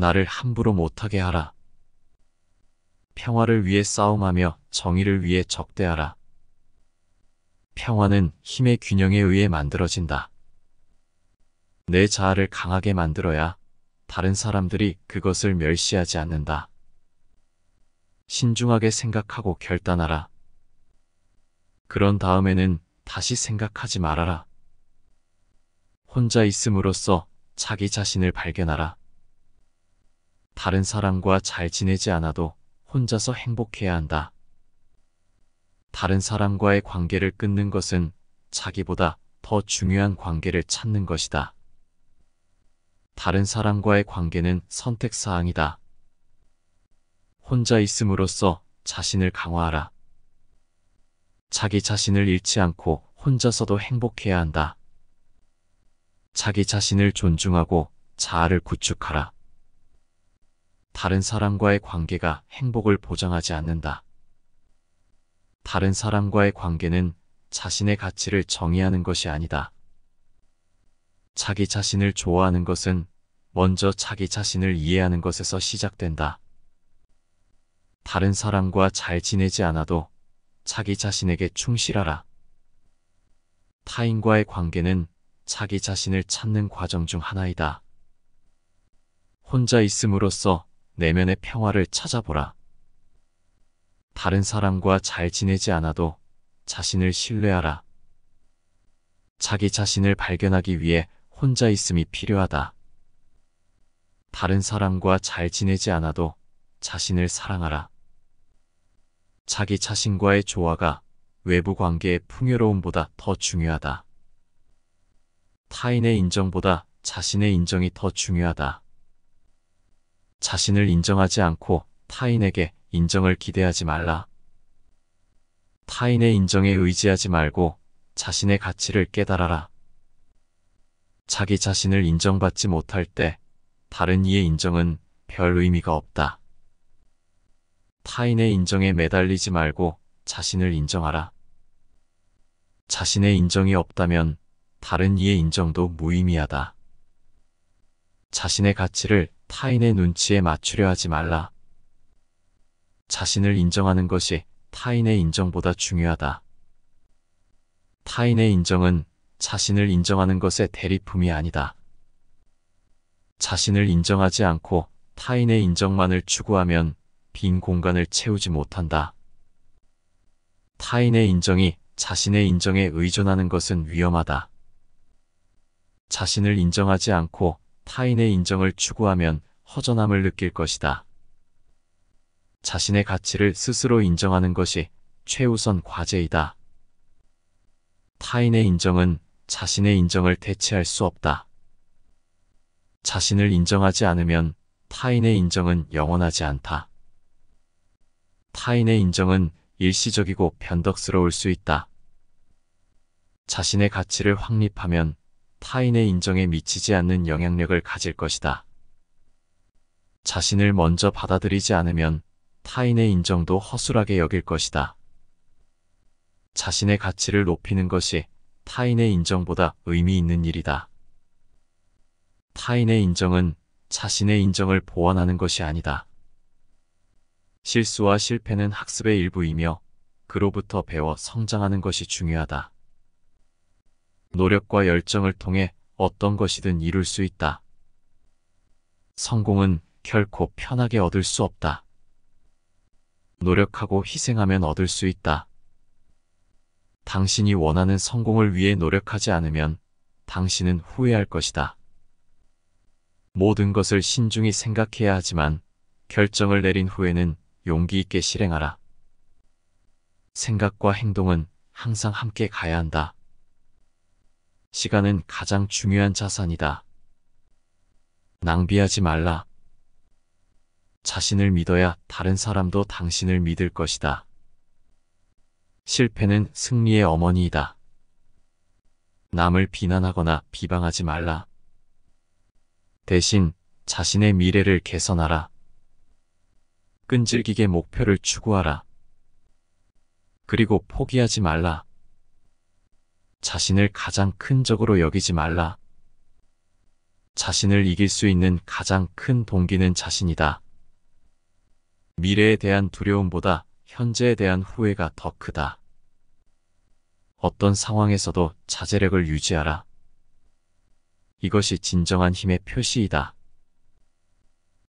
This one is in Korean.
나를 함부로 못하게 하라. 평화를 위해 싸움하며 정의를 위해 적대하라. 평화는 힘의 균형에 의해 만들어진다. 내 자아를 강하게 만들어야 다른 사람들이 그것을 멸시하지 않는다. 신중하게 생각하고 결단하라. 그런 다음에는 다시 생각하지 말아라. 혼자 있음으로써 자기 자신을 발견하라. 다른 사람과 잘 지내지 않아도 혼자서 행복해야 한다. 다른 사람과의 관계를 끊는 것은 자기보다 더 중요한 관계를 찾는 것이다. 다른 사람과의 관계는 선택사항이다. 혼자 있음으로써 자신을 강화하라. 자기 자신을 잃지 않고 혼자서도 행복해야 한다. 자기 자신을 존중하고 자아를 구축하라. 다른 사람과의 관계가 행복을 보장하지 않는다. 다른 사람과의 관계는 자신의 가치를 정의하는 것이 아니다. 자기 자신을 좋아하는 것은 먼저 자기 자신을 이해하는 것에서 시작된다. 다른 사람과 잘 지내지 않아도 자기 자신에게 충실하라. 타인과의 관계는 자기 자신을 찾는 과정 중 하나이다. 혼자 있음으로써 내면의 평화를 찾아보라. 다른 사람과 잘 지내지 않아도 자신을 신뢰하라. 자기 자신을 발견하기 위해 혼자 있음이 필요하다. 다른 사람과 잘 지내지 않아도 자신을 사랑하라. 자기 자신과의 조화가 외부 관계의 풍요로움보다 더 중요하다. 타인의 인정보다 자신의 인정이 더 중요하다. 자신을 인정하지 않고 타인에게 인정을 기대하지 말라. 타인의 인정에 의지하지 말고 자신의 가치를 깨달아라. 자기 자신을 인정받지 못할 때 다른 이의 인정은 별 의미가 없다. 타인의 인정에 매달리지 말고 자신을 인정하라. 자신의 인정이 없다면 다른 이의 인정도 무의미하다. 자신의 가치를 타인의 눈치에 맞추려 하지 말라. 자신을 인정하는 것이 타인의 인정보다 중요하다. 타인의 인정은 자신을 인정하는 것의 대리품이 아니다. 자신을 인정하지 않고 타인의 인정만을 추구하면 빈 공간을 채우지 못한다. 타인의 인정이 자신의 인정에 의존하는 것은 위험하다. 자신을 인정하지 않고 타인의 인정을 추구하면 허전함을 느낄 것이다. 자신의 가치를 스스로 인정하는 것이 최우선 과제이다. 타인의 인정은 자신의 인정을 대체할 수 없다. 자신을 인정하지 않으면 타인의 인정은 영원하지 않다. 타인의 인정은 일시적이고 변덕스러울 수 있다. 자신의 가치를 확립하면 타인의 인정에 미치지 않는 영향력을 가질 것이다. 자신을 먼저 받아들이지 않으면 타인의 인정도 허술하게 여길 것이다. 자신의 가치를 높이는 것이 타인의 인정보다 의미 있는 일이다. 타인의 인정은 자신의 인정을 보완하는 것이 아니다. 실수와 실패는 학습의 일부이며 그로부터 배워 성장하는 것이 중요하다. 노력과 열정을 통해 어떤 것이든 이룰 수 있다. 성공은 결코 편하게 얻을 수 없다. 노력하고 희생하면 얻을 수 있다. 당신이 원하는 성공을 위해 노력하지 않으면 당신은 후회할 것이다. 모든 것을 신중히 생각해야 하지만 결정을 내린 후에는 용기 있게 실행하라. 생각과 행동은 항상 함께 가야 한다. 시간은 가장 중요한 자산이다. 낭비하지 말라. 자신을 믿어야 다른 사람도 당신을 믿을 것이다. 실패는 승리의 어머니이다. 남을 비난하거나 비방하지 말라. 대신 자신의 미래를 개선하라. 끈질기게 목표를 추구하라. 그리고 포기하지 말라. 자신을 가장 큰 적으로 여기지 말라. 자신을 이길 수 있는 가장 큰 동기는 자신이다. 미래에 대한 두려움보다 현재에 대한 후회가 더 크다. 어떤 상황에서도 자제력을 유지하라. 이것이 진정한 힘의 표시이다.